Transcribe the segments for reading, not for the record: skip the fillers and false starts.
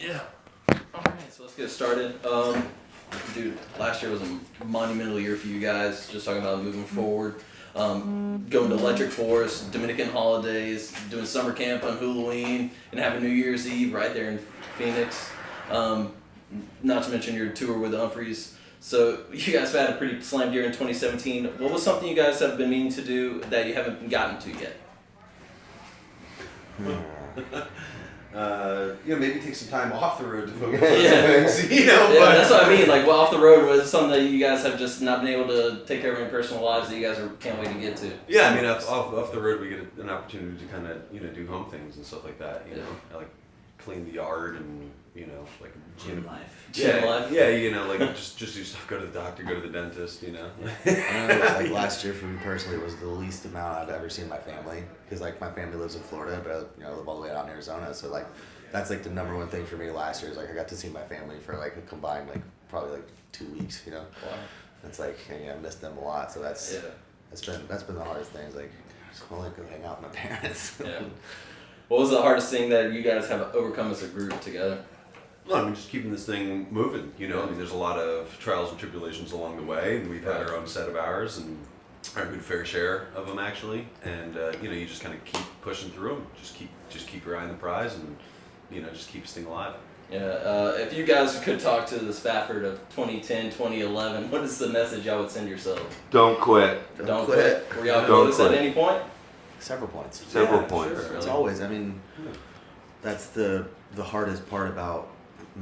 Yeah. Alright, so let's get started. Dude, last year was a monumental year for you guys, just talking about moving forward. Going to Electric Forest, Dominican holidays, doing summer camp on Halloween, and having New Year's Eve right there in Phoenix. Not to mention your tour with the Humphreys. So you guys have had a pretty slammed year in 2017. What was something you guys have been meaning to do that you haven't gotten to yet? Maybe take some time off the road to focus on things, but that's what I mean. Like, off the road was something that you guys have just not been able to take care of in your personal lives that you guys can't wait to get to. Yeah, I mean, off the road we get an opportunity to kind of do home things and stuff like that. You know, like clean the yard and like gym life. Gym life. Yeah, like just do stuff. Go to the doctor. Go to the dentist. Like last year for me personally was the least amount I've ever seen my family, because like my family lives in Florida, but I live all the way out in Arizona, so like that's like the number one thing for me last year is like I got to see my family for like a combined like probably like 2 weeks. Wow. It's like I missed them a lot, so that's been the hardest thing. Is like I just want to go hang out with my parents. Yeah. What was the hardest thing that you guys have overcome as a group together? Well, I mean, just keeping this thing moving, I mean, there's a lot of trials and tribulations along the way, and we've had our own set of ours, and our good fair share of them, actually, and, you just kind of keep pushing through them, just keep your eye on the prize, and, just keep this thing alive. Yeah, if you guys could talk to the Spafford of 2010, 2011, what is the message y'all would send yourselves? Don't quit. Don't quit. Were y'all Don't close quit. at any point? Several points. Several points. Sure, It's really. always, that's the hardest part about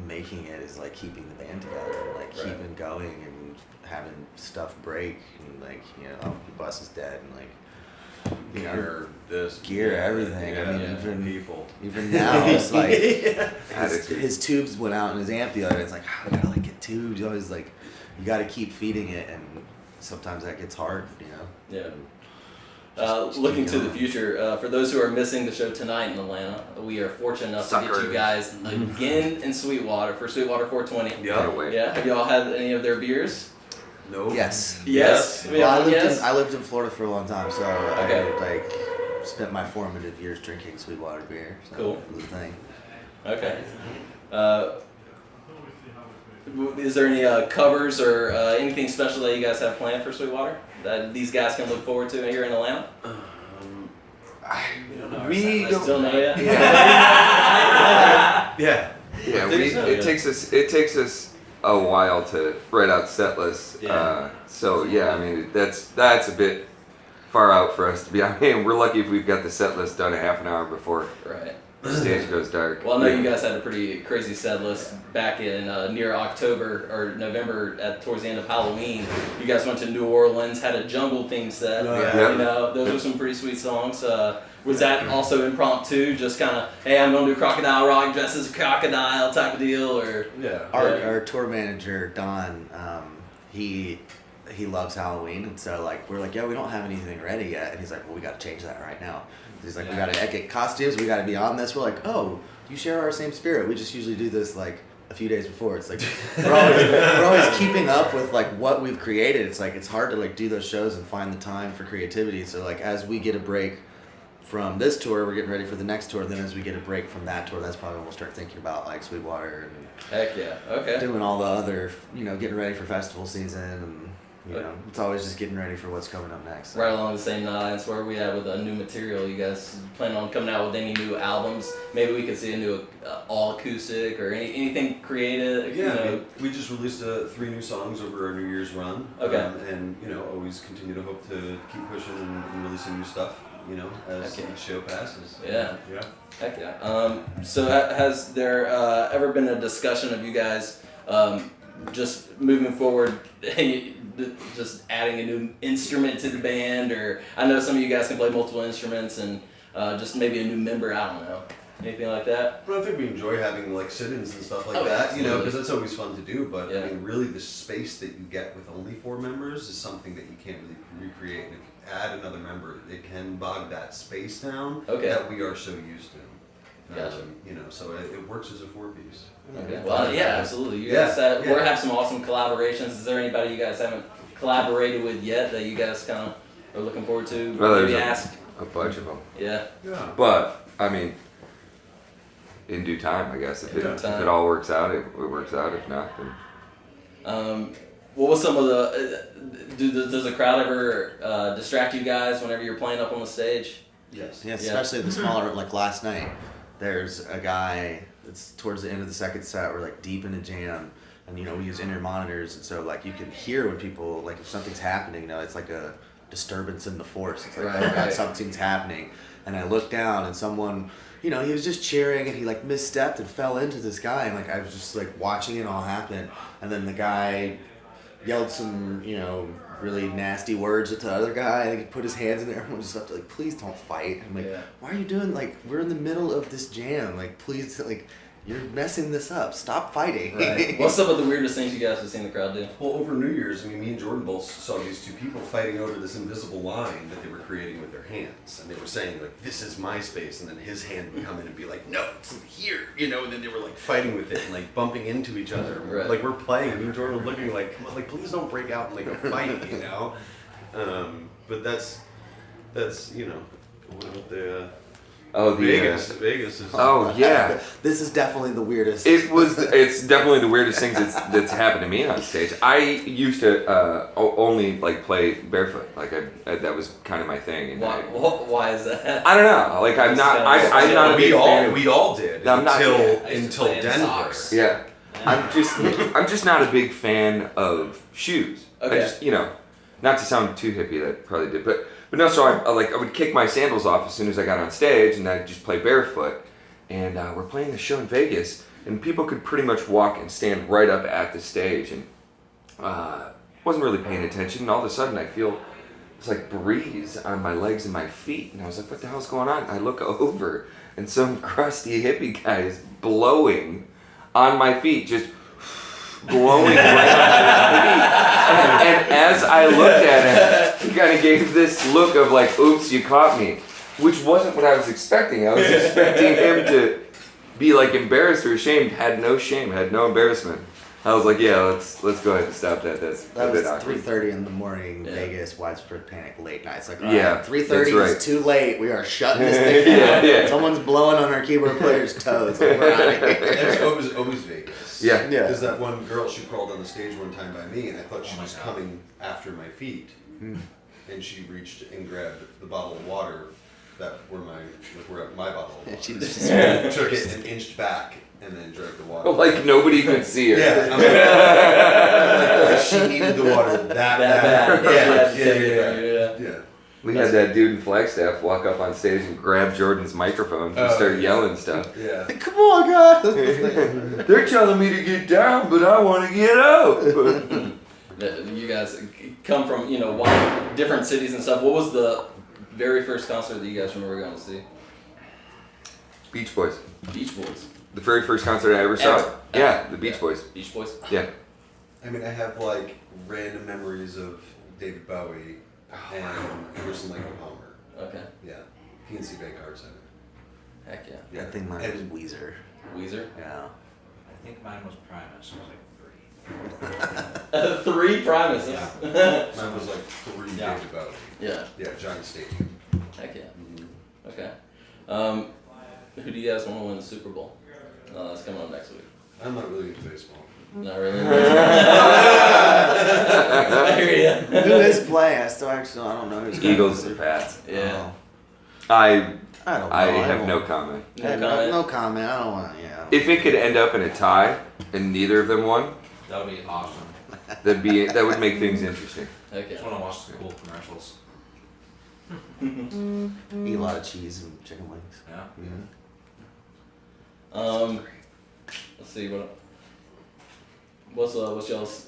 making it is like keeping the band together, like keeping going and having stuff break and like, the bus is dead and like, gear, everything. Yeah, I mean, even now it's like, his tubes went out in his amp the other day. It's like, I gotta like get tubes. You always like, you gotta keep feeding it, and sometimes that gets hard, Yeah. Looking to the future, for those who are missing the show tonight in Atlanta, we are fortunate enough to get you guys again in Sweetwater for Sweetwater 420. Yeah. Have y'all had any of their beers? No. Yes. Well, I lived in Florida for a long time, so I spent my formative years drinking Sweetwater beer. So Cool. It was a thing. Okay. Is there any covers or anything special that you guys have planned for Sweetwater that these guys can look forward to here in Atlanta? We don't Still know yet? Yeah. It takes us a while to write out set lists. I mean that's a bit far out for us to be. I mean, we're lucky if we've got the set list done a half an hour before the stage goes dark. Well, I know you guys had a pretty crazy set list back in near October or November towards the end of Halloween. You guys went to New Orleans, had a jungle theme set. Those were some pretty sweet songs. Was that also impromptu? Just kind of, hey, I'm gonna do Crocodile Rock, dressed as a crocodile type of deal, or Our tour manager Don, he loves Halloween, and so like we're like, we don't have anything ready yet, and he's like, well, we got to change that right now. He's like, we got to get costumes, we got to be on this. We're like, oh, you share our same spirit. We just usually do this like a few days before. It's like we're always keeping up with like what we've created. It's like it's hard to like do those shows and find the time for creativity. So like as we get a break from this tour, we're getting ready for the next tour. Then as we get a break from that tour, that's probably when we'll start thinking about like Sweetwater and heck yeah, okay, doing all the other, getting ready for festival season, and it's always just getting ready for what's coming up next. So. Right along the same lines, where we at with new material? You guys plan on coming out with any new albums? Maybe we could see a new all acoustic or anything creative. We just released 3 new songs over our New Year's run. Okay. And always continue to hope to keep pushing and releasing new stuff. As each show passes. Yeah. Heck yeah. So has there ever been a discussion of you guys just moving forward, just adding a new instrument to the band, or I know some of you guys can play multiple instruments, and just maybe a new member, I don't know, anything like that? Well, I think we enjoy having like sit-ins and stuff like that, because that's always fun to do, but I mean, really the space that you get with only 4 members is something that you can't really recreate, and if you add another member, it can bog that space down that we are so used to. Gotcha. So it works as a 4-piece. Okay. Well, absolutely. You guys have some awesome collaborations. Is there anybody you guys haven't collaborated with yet that you guys kind of are looking forward to? Well, maybe there's ask. a bunch of them. Yeah. But I mean, in due time, I guess. If In due if time. it all works out, it works out. If not, then What was some of the? Does the crowd ever distract you guys whenever you're playing up on the stage? Yes. Yeah, especially the smaller, like last night, there's a guy, it's towards the end of the second set, we're like deep in a jam, and we use in-ear monitors, and so like you can hear when people, like if something's happening, it's like a disturbance in the force. It's like, Right, oh God, right. something's happening. And I looked down and someone, he was just cheering and he like misstepped and fell into this guy, and like I was just like watching it all happen, and then the guy yelled some, really nasty words at the other guy. Like he put his hands in there. Everyone was just up to like, please don't fight. I'm like, Yeah. why are you doing, like, we're in the middle of this jam. Like, please, like, you're messing this up. Stop fighting. Right. What's some of the weirdest things you guys have seen the crowd do? Well, over New Year's, me and Jordan both saw these two people fighting over this invisible line that they were creating with their hands. And they were saying, like, this is my space. And then his hand would come in and be like, no, it's here. And then they were, like, fighting with it and, like, bumping into each other. Right. Like, we're playing. And me and Jordan were looking like, come on, like, please don't break out in, like, a fight, But that's what about the... Vegas is... oh yeah. This is definitely the weirdest. It's definitely the weirdest thing that's happened to me on stage. I used to only like play barefoot. Like that was kind of my thing. And Why is that? I don't know. Like I'm not a big fan. We all did I'm not- until play in Denver. socks. Yeah. I'm just not a big fan of shoes. Okay. I just not to sound too hippie, that probably did, but no. So I would kick my sandals off as soon as I got on stage, and I'd just play barefoot. And we're playing the show in Vegas, and people could pretty much walk and stand right up at the stage, and wasn't really paying attention. And all of a sudden, I feel this like breeze on my legs and my feet, and I was like, "What the hell's going on?" And I look over, and some crusty hippie guy is blowing on my feet, just blowing right on my feet. And as I looked at him, he kind of gave this look of like, oops, you caught me, which wasn't what I was expecting. I was expecting him to be like embarrassed or ashamed. Had no shame, had no embarrassment. I was like, yeah, let's go ahead and stop that. That's That a was bit awkward. 3:30 in the morning, Yeah. Vegas, widespread panic, late nights. Like, Yeah, 3:30 that's right. is too late. We are shutting this thing down. Yeah. Someone's blowing on our keyboard player's toes. We're out of here. It was always Vegas. Yeah. Yeah. Because that one girl, she crawled on the stage one time by me, and I thought she was coming after my feet. And she reached and grabbed the bottle of water that were my bottle of water. She was just Took it and inched back, and then drank the water. Like nobody could see her. Yeah, I mean, like she needed the water that That bad. Yeah. We had that dude in Flagstaff walk up on stage and grab Jordan's microphone and start yelling stuff. Yeah. come on, guys. They're telling me to get down, but I want to get up. You guys come from different cities and stuff. What was the very first concert that you guys remember going to see? Beach Boys. Beach Boys. The very first concert I ever saw. Ever. Yeah, the Beach Boys. Beach Boys. Yeah. I mean, I have like random memories of David Bowie and Emerson Lake and Palmer. Okay. Yeah. PNC Bank Arts Center. Heck yeah. Yeah. I think mine was And- Weezer. Weezer. Yeah. I think mine was Primus. It was like 3. 3 Primus. Yeah. Mine was like 3 Yeah. David Bowie. Yeah. Yeah, Giant Stadium. Heck yeah. Mm-hmm. Okay. Who do you guys want to win the Super Bowl? That's coming up next week. I'm not really into baseball. Not really. I hear ya. Who is playing? I don't know who's Eagles playing. and Pats. Yeah. I I don't know. have no comment. No comment. I don't want. Yeah. If it could end up in a tie and neither of them won, That would be awesome. that would make things interesting. Heck I just yeah. want to watch the cool commercials. Eat a lot of cheese and chicken wings. Yeah. Let's see what's y'all's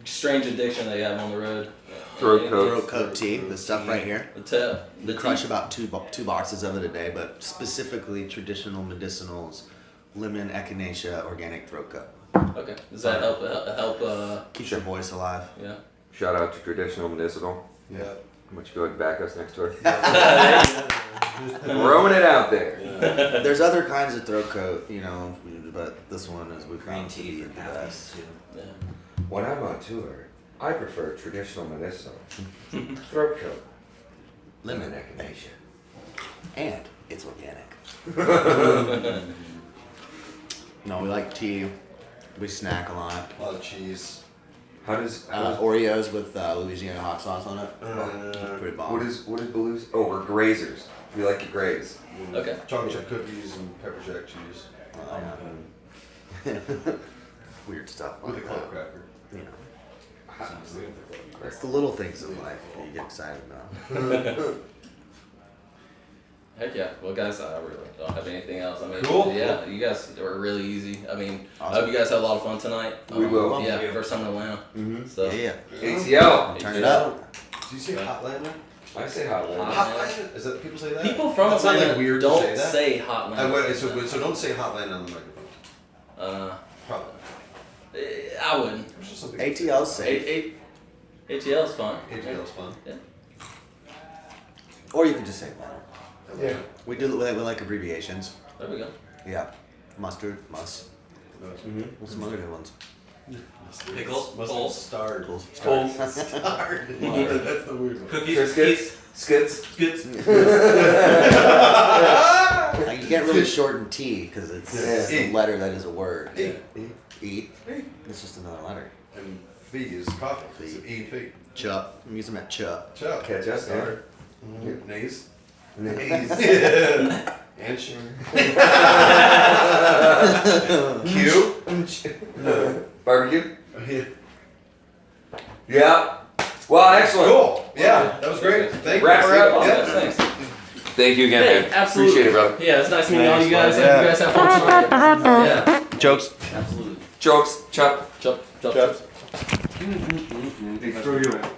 strange addiction that you have on the road? Throat coat. Throat coat tea, the stuff right here. The tip. We crush about two boxes of it a day, but specifically traditional medicinals, lemon, echinacea, organic throat coat. Okay. Does that help? Keeps your voice alive. Yeah. Shout out to Traditional Medicinal. Yeah. Why don't you go ahead and back us next door? Throwing it out there. There's other kinds of throat coat, but this one is we Green found to tea be for the caffeine best. too. Yeah. When I'm on tour, I prefer Traditional Medicinal. Throat coat. Lemon, echinacea. and it's organic. No, we like tea. We snack a lot. A lot of cheese. How does Oreos with Louisiana hot sauce on it. Pretty bomb. what is Blues? Oh, we're grazers. We like to graze. Okay. Chocolate chip cookies and pepper jack cheese. Weird stuff. With a Like club that. cracker. You know, it's the little things in life that you get excited about. Heck yeah. Well, guys, I really don't have anything else. I mean, Cool. yeah, you guys were really easy. I mean, I Awesome. hope you guys had a lot of fun tonight. We will. Yeah, first time in Atlanta. Mm-hmm. So, Yeah. ATL. Turn it up. Do you say Hotlander? I say Hotlander. Hotlander. Is that people say that? People from That's not, Atlanta like, weird to don't say that? say Hotland. So don't say Hotlander on the microphone. Hotlander. I wouldn't. There's just something. ATL's safe. ATL's fun. ATL's fun. Yeah. Or you can just say that. Yeah. We like abbreviations. There we go. Yeah. Mustard, must. What's some other good ones? Pickles, Mustard coals, starred. Cool. Starred. That's the weird one. cookies, Triscuits. Skits. skits. Like, you can't really shorten T because it's Yeah. a letter that is a word. E. E. It's just another letter. And fee is coffee. It's an E fee. Chup. I'm using that chup. Chuck. Catch us, Starred. Nays. Nays. Inch. Q. Barbecue. Yeah. Well, excellent. Cool. Yeah, that was great. Thank you. Wrap her up. Yeah. Thanks. Thank you again, Hey, man. absolutely. Appreciate it, brother. Yeah, it's nice meeting all you guys. Nice, Hope man. you guys have fun tonight. Yeah, Jokes. absolutely. Jokes. Chop. Chop. Throw you away.